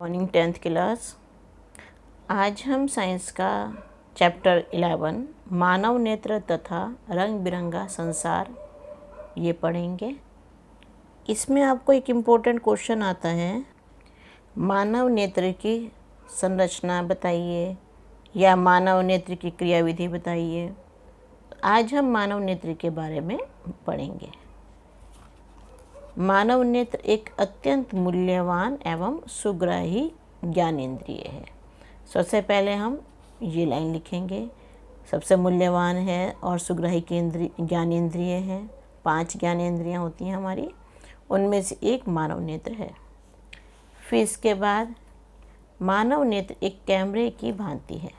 Morning 10th class. आज हम science का चैप्टर 11 मानव नेत्र तथा रंग बिरंगा संसार ये पढ़ेंगे। इसमें आपको एक इम्पोर्टेंट क्वेश्चन आता है, मानव नेत्र की संरचना बताइए या मानव नेत्र की क्रियाविधि बताइए। आज हम मानव नेत्र के बारे में पढ़ेंगे। मानव नेत्र एक अत्यंत मूल्यवान एवं सुग्राही ज्ञानेंद्रिय है। सबसे पहले हम ये लाइन लिखेंगे, सबसे मूल्यवान है और सुग्राही ज्ञानेंद्रिय है। 5 ज्ञानेंद्रियाँ होती हैं हमारी, उनमें से एक मानव नेत्र है। फिर इसके बाद मानव नेत्र एक कैमरे की भांति है।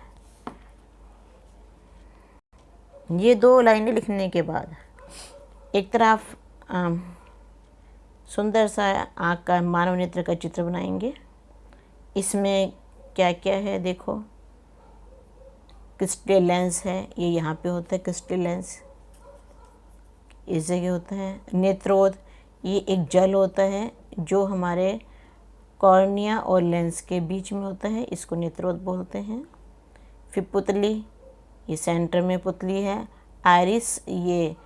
ये 2 लाइनें लिखने के बाद एक तरफ सुंदर सा आँख का मानव नेत्र का चित्र बनाएंगे। इसमें क्या क्या है देखो, क्रिस्टल लेंस है, ये यहाँ पे होता है क्रिस्टल लेंस, इस जगह होता है। नेत्रोद, ये एक जल होता है जो हमारे कॉर्निया और लेंस के बीच में होता है, इसको नेत्रोद बोलते हैं। फिर पुतली, ये सेंटर में पुतली है। आइरिस, ये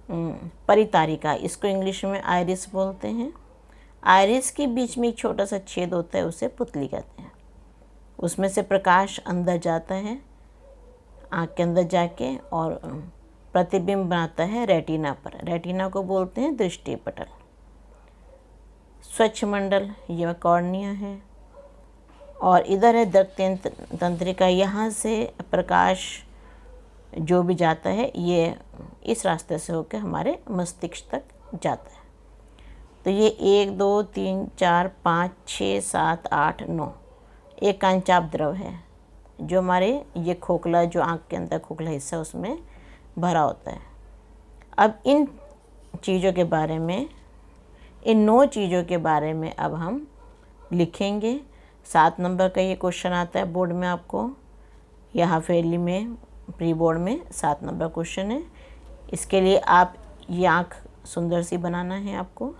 परितारिका, इसको इंग्लिश में आइरिस बोलते हैं। आइरिस के बीच में एक छोटा सा छेद होता है, उसे पुतली कहते हैं। उसमें से प्रकाश अंदर जाता है, आँख के अंदर जाके, और प्रतिबिंब बनाता है रेटिना पर। रेटिना को बोलते हैं दृष्टि पटल। स्वच्छ मंडल, यह कॉर्निया है। और इधर है दृक् तंत्रिका, यहाँ से प्रकाश जो भी जाता है ये इस रास्ते से होकर हमारे मस्तिष्क तक जाता है। तो ये 1 2 3 4 5 6 7 8 9 एक कांचाप द्रव है जो हमारे ये खोखला, जो आँख के अंदर खोखला हिस्सा उसमें भरा होता है। अब इन चीज़ों के बारे में, इन 9 चीज़ों के बारे में अब हम लिखेंगे। 7 नंबर का ये क्वेश्चन आता है बोर्ड में आपको, यहाँ फेरली में प्री बोर्ड में 7 नंबर क्वेश्चन है। इसके लिए आप ये आँख सुंदर सी बनाना है आपको,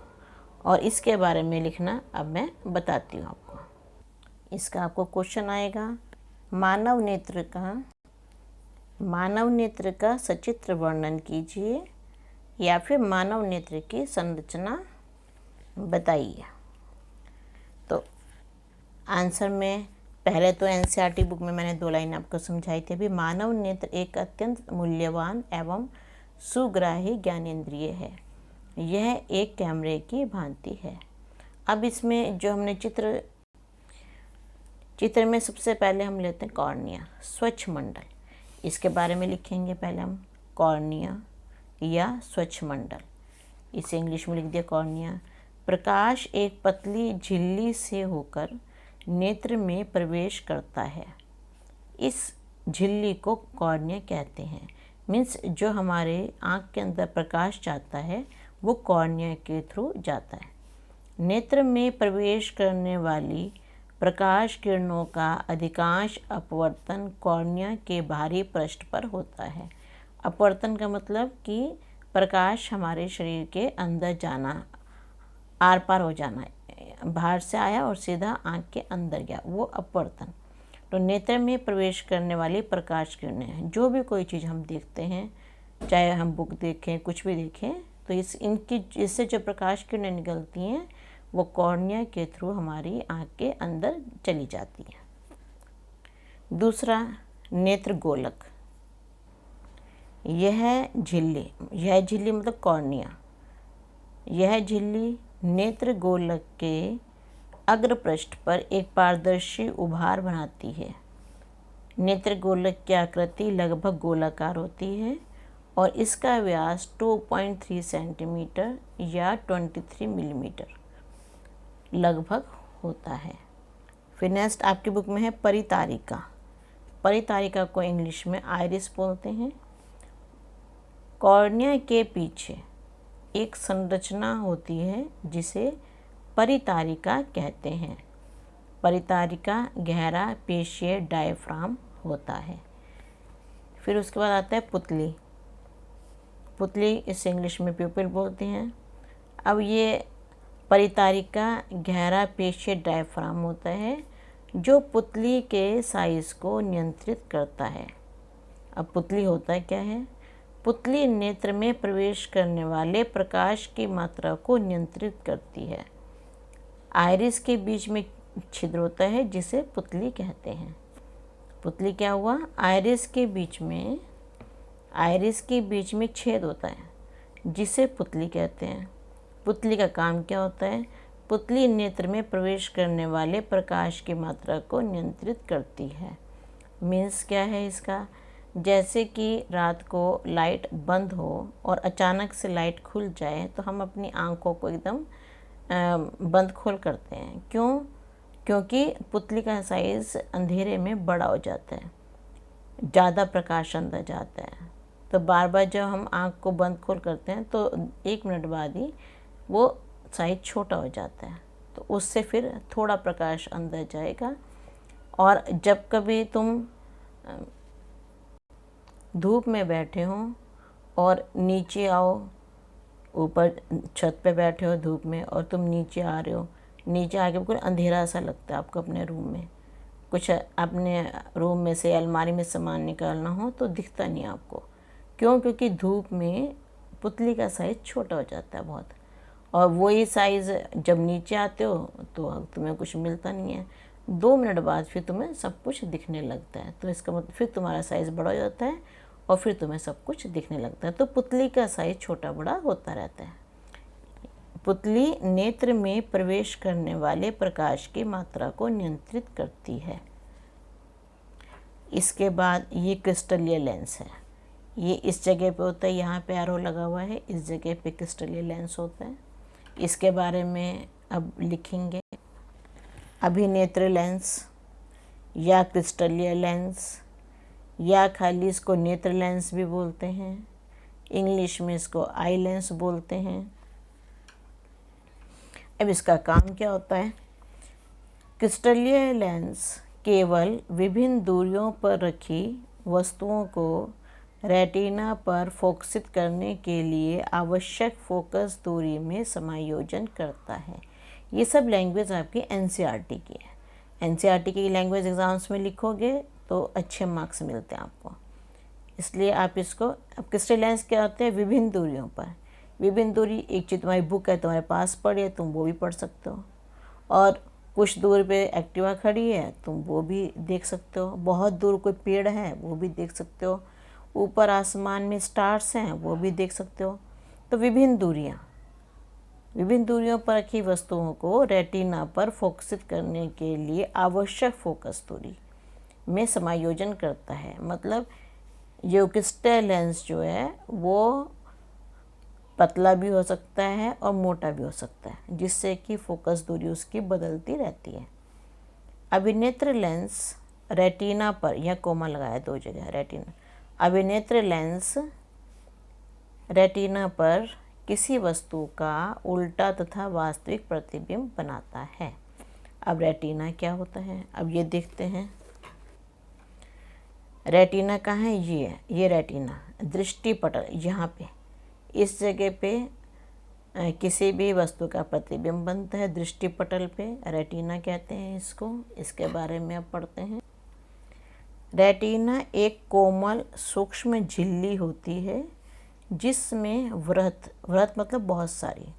और इसके बारे में लिखना अब मैं बताती हूँ आपको। इसका आपको क्वेश्चन आएगा, मानव नेत्र का सचित्र वर्णन कीजिए या फिर मानव नेत्र की संरचना बताइए। तो आंसर में पहले तो एनसीईआरटी बुक में मैंने 2 लाइन आपको समझाई थी अभी। मानव नेत्र एक अत्यंत मूल्यवान एवं सुग्राही ज्ञानेंद्रिय है। यह एक कैमरे की भांति है। अब इसमें जो हमने चित्र में सबसे पहले हम लेते हैं कॉर्निया, स्वच्छ मंडल। इसके बारे में लिखेंगे पहले हम, कॉर्निया या स्वच्छ मंडल, इसे इंग्लिश में लिख दिया कॉर्निया। प्रकाश एक पतली झिल्ली से होकर नेत्र में प्रवेश करता है। इस झिल्ली को कॉर्निया कहते हैं। मीन्स जो हमारे आँख के अंदर प्रकाश जाता है वो कॉर्निया के थ्रू जाता है। नेत्र में प्रवेश करने वाली प्रकाश किरणों का अधिकांश अपवर्तन कॉर्निया के बाहरी पृष्ठ पर होता है। अपवर्तन का मतलब कि प्रकाश हमारे शरीर के अंदर जाना, आर पार हो जाना, बाहर से आया और सीधा आँख के अंदर गया, वो अपवर्तन। तो नेत्र में प्रवेश करने वाली प्रकाश किरणें हैं। जो भी कोई चीज़ हम देखते हैं, चाहे हम बुक देखें, कुछ भी देखें, तो इससे जो प्रकाश किरणें निकलती हैं वो कॉर्निया के थ्रू हमारी आँख के अंदर चली जाती हैं। दूसरा, नेत्र गोलक। यह झिल्ली मतलब कॉर्निया, यह झिल्ली नेत्र गोलक के अग्र पृष्ठ पर एक पारदर्शी उभार बनाती है। नेत्र गोलक की आकृति लगभग गोलाकार होती है और इसका व्यास 2.3 सेंटीमीटर या 23 मिलीमीटर लगभग होता है। फिर नेक्स्ट आपकी बुक में है परितारिका। परितारिका को इंग्लिश में आइरिस बोलते हैं। कॉर्निया के पीछे एक संरचना होती है जिसे परितारिका कहते हैं। परितारिका गहरा पेशीय डायफ्राम होता है। फिर उसके बाद आता है पुतली, इसे इंग्लिश में प्यूपिल बोलते हैं। अब ये परितारिका गहरा पेशीय डायफ्राम होता है जो पुतली के साइज को नियंत्रित करता है। अब पुतली होता क्या है? पुतली नेत्र में प्रवेश करने वाले प्रकाश की मात्रा को नियंत्रित करती है। आइरिस के बीच में छिद्र होता है जिसे पुतली कहते हैं। पुतली क्या हुआ? आइरिस के बीच में छेद होता है जिसे पुतली कहते हैं। पुतली का काम क्या होता है? पुतली नेत्र में प्रवेश करने वाले प्रकाश की मात्रा को नियंत्रित करती है। मीन्स क्या है इसका? जैसे कि रात को लाइट बंद हो और अचानक से लाइट खुल जाए तो हम अपनी आंखों को एकदम बंद खोल करते हैं। क्यों? क्योंकि पुतली का साइज़ अंधेरे में बड़ा हो जाता है, ज़्यादा प्रकाश अंदर जाता है। तो बार बार जब हम आँख को बंद खोल करते हैं तो 1 मिनट बाद ही वो साइज छोटा हो जाता है, तो उससे फिर थोड़ा प्रकाश अंदर जाएगा। और जब कभी तुम धूप में बैठे हो और नीचे आओ, ऊपर छत पे बैठे हो धूप में और तुम नीचे आ रहे हो, नीचे आके बिल्कुल अंधेरा सा लगता है आपको अपने रूम में। कुछ अपने रूम में से अलमारी में सामान निकालना हो तो दिखता नहीं आपको। क्यों? क्योंकि धूप में पुतली का साइज़ छोटा हो जाता है बहुत, और वही साइज़ जब नीचे आते हो तो तुम्हें कुछ मिलता नहीं है। 2 मिनट बाद फिर तुम्हें सब कुछ दिखने लगता है। तो इसका मतलब फिर तुम्हारा साइज़ बड़ा हो जाता है और फिर तुम्हें सब कुछ दिखने लगता है। तो पुतली का साइज़ छोटा बड़ा होता रहता है। पुतली नेत्र में प्रवेश करने वाले प्रकाश की मात्रा को नियंत्रित करती है। इसके बाद ये क्रिस्टलीय लेंस है। ये इस जगह पे होता है, यहाँ पे एरो लगा हुआ है, इस जगह पे क्रिस्टलीय लेंस होता है। इसके बारे में अब लिखेंगे। अभिनेत्र लेंस या क्रिस्टलीय लेंस या खाली इसको नेत्र लेंस भी बोलते हैं। इंग्लिश में इसको आई लेंस बोलते हैं। अब इसका काम क्या होता है? क्रिस्टलीय लेंस केवल विभिन्न दूरियों पर रखी वस्तुओं को रेटिना पर फोकसित करने के लिए आवश्यक फोकस दूरी में समायोजन करता है। ये सब लैंग्वेज आपकी एनसीईआरटी की है। एनसीईआरटी की लैंग्वेज एग्ज़ाम्स में लिखोगे तो अच्छे मार्क्स मिलते हैं आपको, इसलिए आप इसको। अब क्रिस्टलीय लेंस क्या होते हैं? विभिन्न दूरियों पर। विभिन्न दूरी, एक चीज़ तुम्हारी बुक है तुम्हारे पास पड़ी है, तुम वो भी पढ़ सकते हो, और कुछ दूर पे एक्टिवा खड़ी है तुम वो भी देख सकते हो। बहुत दूर कोई पेड़ है वो भी देख सकते हो। ऊपर आसमान में स्टार्स हैं वो भी देख सकते हो। तो विभिन्न दूरियों पर रखी वस्तुओं को रेटिना पर फोकसित करने के लिए आवश्यक फोकस दूरी में समायोजन करता है। मतलब ये क्रिस्टलीय लेंस जो है वो पतला भी हो सकता है और मोटा भी हो सकता है, जिससे कि फोकस दूरी उसकी बदलती रहती है। अभिनेत्र लेंस रेटिना पर, यह कोमा लगाया 2 जगह, रेटिना। अभिनेत्र लेंस रेटिना पर किसी वस्तु का उल्टा तथा वास्तविक प्रतिबिंब बनाता है। अब रेटिना क्या होता है? अब ये देखते हैं। रेटिना कहाँ है? ये है, ये रेटिना दृष्टिपटल। यहाँ पे इस जगह पे किसी भी वस्तु का प्रतिबिंब बनता है दृष्टिपटल पे, रेटिना कहते हैं इसको। इसके बारे में अब पढ़ते हैं। रेटिना एक कोमल सूक्ष्म झिल्ली होती है जिसमें वृत्त मतलब बहुत सारी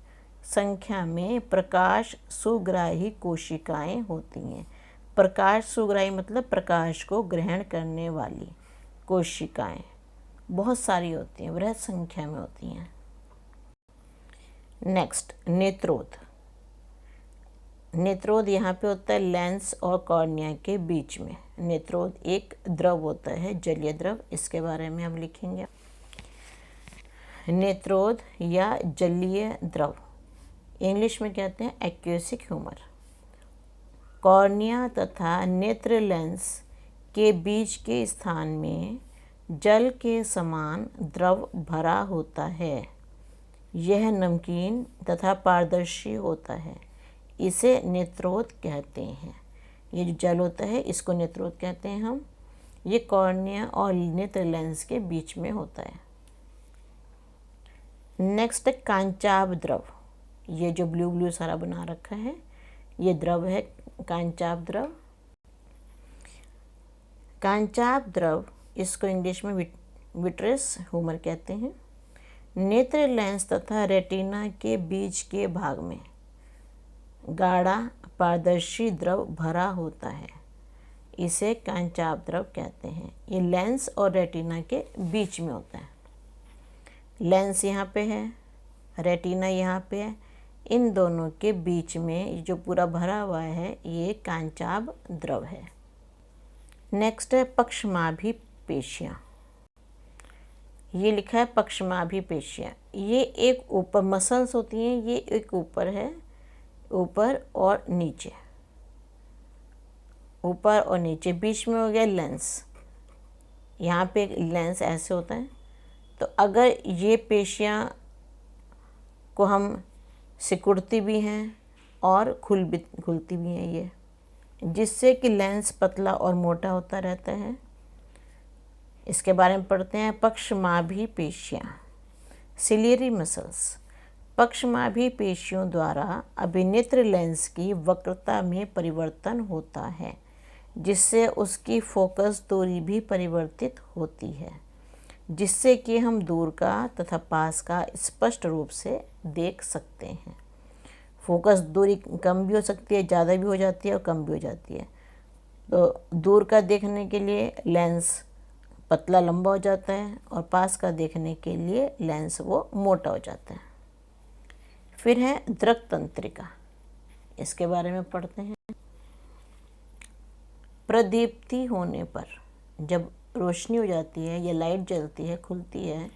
संख्या में प्रकाश सुग्राही कोशिकाएं होती हैं। प्रकाश सुग्राही मतलब प्रकाश को ग्रहण करने वाली कोशिकाएं बहुत सारी होती हैं, वृहत संख्या में होती हैं। नेक्स्ट, नेत्रोद। नेत्रोद यहाँ पे होता है लेंस और कॉर्निया के बीच में। नेत्रोद एक द्रव होता है, जलीय द्रव। इसके बारे में हम लिखेंगे। नेत्रोद या जलीय द्रव इंग्लिश में कहते हैं एक्वेसिक ह्यूमर। कॉर्निया तथा नेत्र लेंस के बीच के स्थान में जल के समान द्रव भरा होता है। यह नमकीन तथा पारदर्शी होता है। इसे नेत्रोद कहते हैं। ये जो जल होता है इसको नेत्रोद कहते हैं हम। ये कॉर्निया और नेत्र लेंस के बीच में होता है। नेक्स्ट, कांचाभ द्रव। ये जो ब्लू ब्लू सारा बना रखा है ये द्रव है कांचाभ द्रव। कांचाभ द्रव, इसको इंग्लिश में विट्रस ह्यूमर कहते हैं। नेत्र लेंस तथा रेटिना के बीच के भाग में गाढ़ा पारदर्शी द्रव भरा होता है, इसे कांचाभ द्रव कहते हैं। ये लेंस और रेटिना के बीच में होता है। लेंस यहाँ पे है, रेटिना यहाँ पे है, इन दोनों के बीच में जो पूरा भरा हुआ है ये कांचाभ द्रव है। नेक्स्ट है पक्षमाभी पेशियाँ। ये लिखा है पक्षमाभी पेशियाँ। ये एक ऊपर मसल्स होती हैं, ये एक ऊपर है, ऊपर और नीचे, ऊपर और नीचे, बीच में हो गया लेंस। यहाँ पे लेंस ऐसे होता है। तो अगर ये पेशियाँ को हम सिकुड़ती भी हैं और खुलती भी हैं ये, जिससे कि लेंस पतला और मोटा होता रहता है। इसके बारे में पढ़ते हैं। पक्षमाभी पेशियाँ, सिलियरी मसल्स। पक्षमाभी पेशियों द्वारा अभिनेत्र लेंस की वक्रता में परिवर्तन होता है, जिससे उसकी फोकस दूरी भी परिवर्तित होती है, जिससे कि हम दूर का तथा पास का स्पष्ट रूप से देख सकते हैं। फोकस दूरी कम भी हो सकती है, ज़्यादा भी हो जाती है और कम भी हो जाती है। तो दूर का देखने के लिए लेंस पतला लंबा हो जाता है और पास का देखने के लिए लेंस वो मोटा हो जाता है। फिर है दृक् तंत्रिका, इसके बारे में पढ़ते हैं। प्रदीप्ति होने पर, जब रोशनी हो जाती है या लाइट जलती है, खुलती है,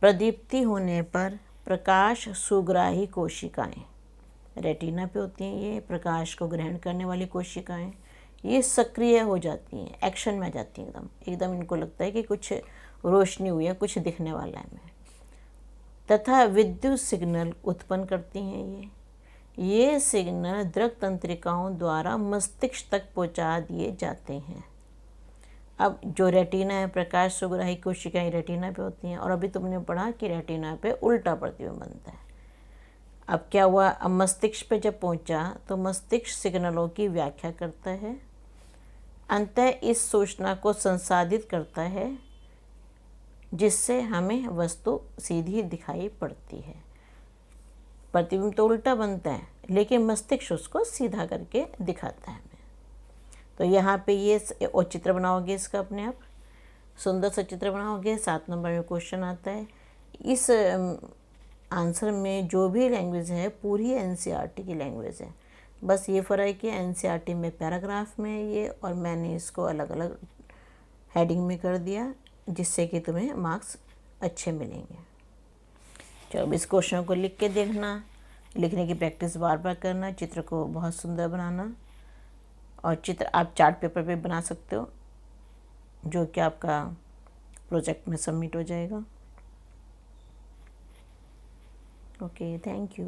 प्रदीप्ति होने पर प्रकाश सुग्राही कोशिकाएं, रेटिना पे होती हैं ये प्रकाश को ग्रहण करने वाली कोशिकाएं, ये सक्रिय हो जाती हैं, एक्शन में आ जाती हैं एकदम इनको लगता है कि कुछ रोशनी हुई है, कुछ दिखने वाला है हमें, तथा विद्युत सिग्नल उत्पन्न करती हैं। ये सिग्नल दृक् तंत्रिकाओं द्वारा मस्तिष्क तक पहुंचा दिए जाते हैं। अब जो रेटिना है, प्रकाश सुग्राही कोशिकाएं रेटिना पे होती हैं, और अभी तुमने पढ़ा कि रेटिना पे उल्टा प्रतिबिंब बनता है। अब क्या हुआ, अब मस्तिष्क पे जब पहुंचा तो मस्तिष्क सिग्नलों की व्याख्या करता है, अंततः इस सूचना को संसाधित करता है, जिससे हमें वस्तु सीधी दिखाई पड़ती है। प्रतिबिंब तो उल्टा बनता है, लेकिन मस्तिष्क उसको सीधा करके दिखाता है हमें। तो यहाँ पे ये और चित्र बनाओगे इसका, अपने आप सुंदर सा चित्र बनाओगे। 7 नंबर में क्वेश्चन आता है। इस आंसर में जो भी लैंग्वेज है पूरी एनसीईआरटी की लैंग्वेज है, बस ये फ़र्क है कि एनसीईआरटी में पैराग्राफ में है ये, और मैंने इसको अलग अलग हेडिंग में कर दिया, जिससे कि तुम्हें मार्क्स अच्छे मिलेंगे। चलो इस क्वेश्चन को लिख के देखना, लिखने की प्रैक्टिस बार बार करना, चित्र को बहुत सुंदर बनाना, और चित्र आप चार्ट पेपर पे बना सकते हो, जो कि आपका प्रोजेक्ट में सबमिट हो जाएगा। Okay, thank you.